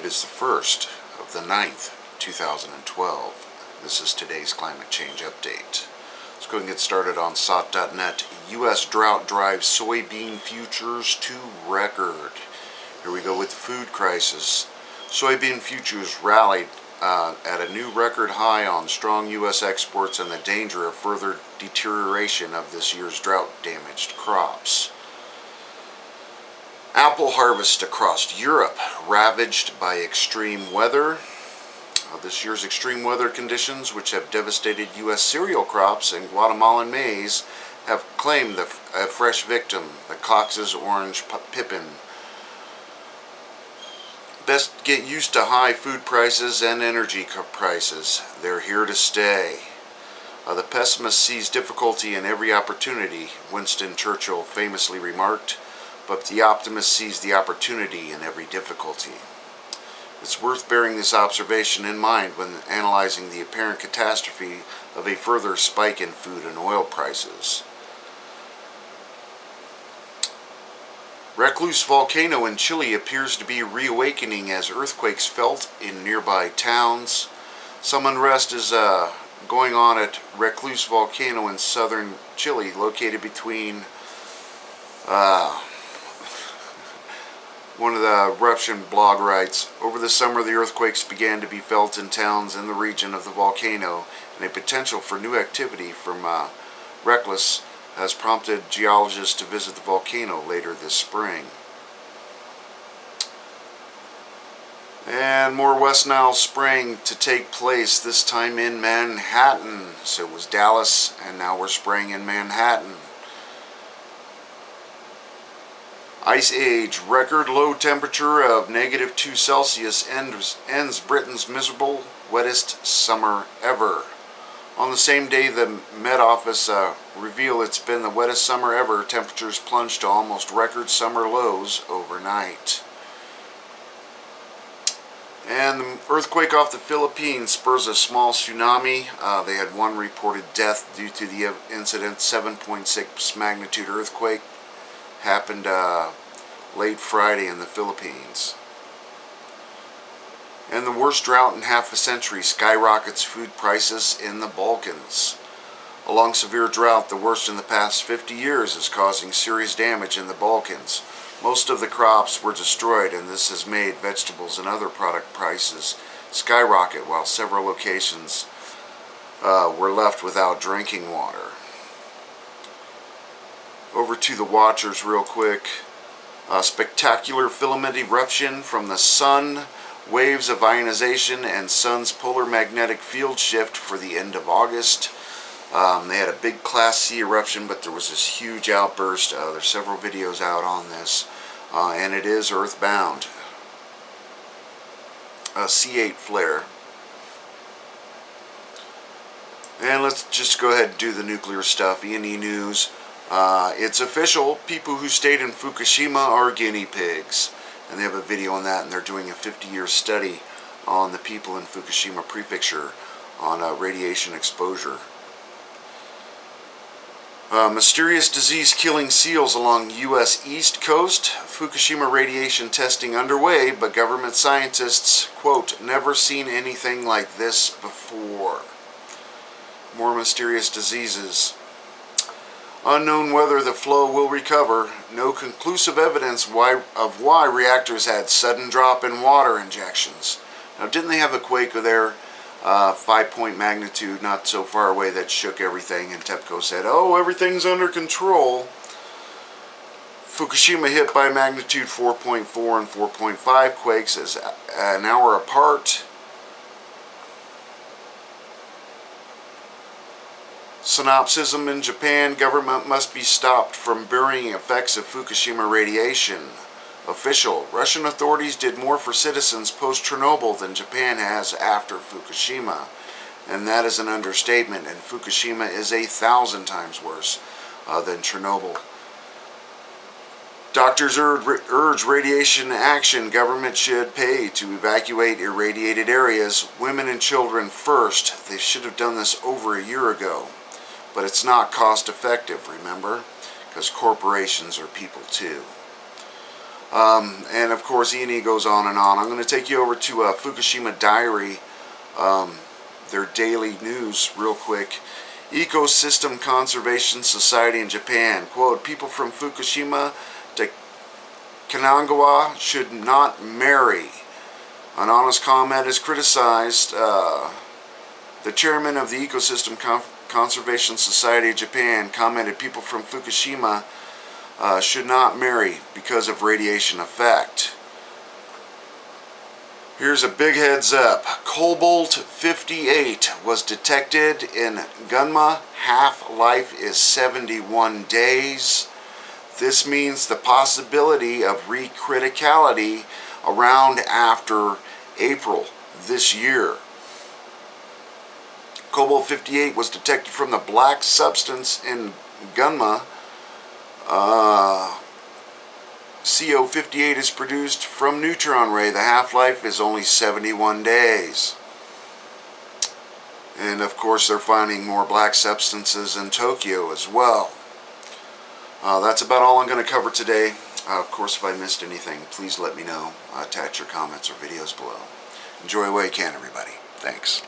It is the 1st of the 9th, 2012. This is today's climate change update. Let's go ahead and get started on SOT.net. U.S. drought drives soybean futures to record. Here we go with the food crisis. Soybean futures rallied at a new record high on strong U.S. exports and the danger of further deterioration of this year's drought-damaged crops. Apple harvest across Europe ravaged by extreme weather. This year's extreme weather conditions, which have devastated U.S. cereal crops and Guatemalan maize, have claimed a fresh victim, the Cox's orange pippin. Best get used to high food prices and energy prices. They're here to stay. The pessimist sees difficulty in every opportunity, Winston Churchill famously remarked, but the optimist sees the opportunity in every difficulty. It's worth bearing this observation in mind when analyzing the apparent catastrophe of a further spike in food and oil prices. Recluse volcano in Chile appears to be reawakening as earthquakes felt in nearby towns. Some unrest is going on at Recluse volcano in southern Chile, located between one of the eruption blog writes, over the summer the earthquakes began to be felt in towns in the region of the volcano, and a potential for new activity from Recluse has prompted geologists to visit the volcano later this spring. And more West Nile spraying to take place, this time in Manhattan. So it was Dallas, and now we're spraying in Manhattan. Ice Age, record low temperature of -2 Celsius ends Britain's miserable, wettest summer ever. On the same day the Met Office revealed it's been the wettest summer ever, temperatures plunged to almost record summer lows overnight. And the earthquake off the Philippines spurs a small tsunami. They had one reported death due to the incident. 7.6 magnitude earthquake happened late Friday in the Philippines. And the worst drought in half a century skyrockets food prices in the Balkans. A long severe drought, the worst in the past 50 years, is causing serious damage in the Balkans. Most of the crops were destroyed, and this has made vegetables and other product prices skyrocket, while several locations were left without drinking water. Over to the watchers real quick. Spectacular filament eruption from the sun, waves of ionization, and sun's polar magnetic field shift for the end of August. They had a big Class C eruption, but there was this huge outburst. There's several videos out on this, and it is earthbound. C8 flare. And let's just go ahead and do the nuclear stuff. E&E News. It's official, people who stayed in Fukushima are guinea pigs. And they have a video on that, and they're doing a 50-year study on the people in Fukushima Prefecture on radiation exposure. Mysterious disease killing seals along U.S. East Coast. Fukushima radiation testing underway, but government scientists, quote, never seen anything like this before. More mysterious diseases. Unknown whether the flow will recover. No conclusive evidence of why reactors had sudden drop in water injections. Now, didn't they have a quake there, 5-point magnitude, not so far away, that shook everything? And TEPCO said, oh, everything's under control. Fukushima hit by magnitude 4.4 and 4.5 quakes as an hour apart. Synopsism in Japan, government must be stopped from burying effects of Fukushima radiation. Official, Russian authorities did more for citizens post-Chernobyl than Japan has after Fukushima. And that is an understatement, and Fukushima is 1,000 times worse than Chernobyl. Doctors urge radiation action. Government should pay to evacuate irradiated areas. Women and children first. They should have done this over a year ago. But it's not cost effective, remember? Because corporations are people too. And of course E&E goes on and on. I'm going to take you over to Fukushima Diary, their daily news real quick. Ecosystem Conservation Society in Japan. Quote, people from Fukushima to Kanagawa should not marry. An honest comment is criticized. The chairman of the Ecosystem Conservation Society of Japan commented people from Fukushima should not marry because of radiation effect. Here's a big heads up. Cobalt58 was detected in Gunma. Half-life is 71 days. This means the possibility of recriticality around after April this year. Cobalt58 was detected from the black substance in Gunma. CO58 is produced from neutron ray. The half-life is only 71 days. And of course they're finding more black substances in Tokyo as well. That's about all I'm going to cover today. Of course, if I missed anything, please let me know. Attach your comments or videos below. Enjoy while you can, everybody. Thanks.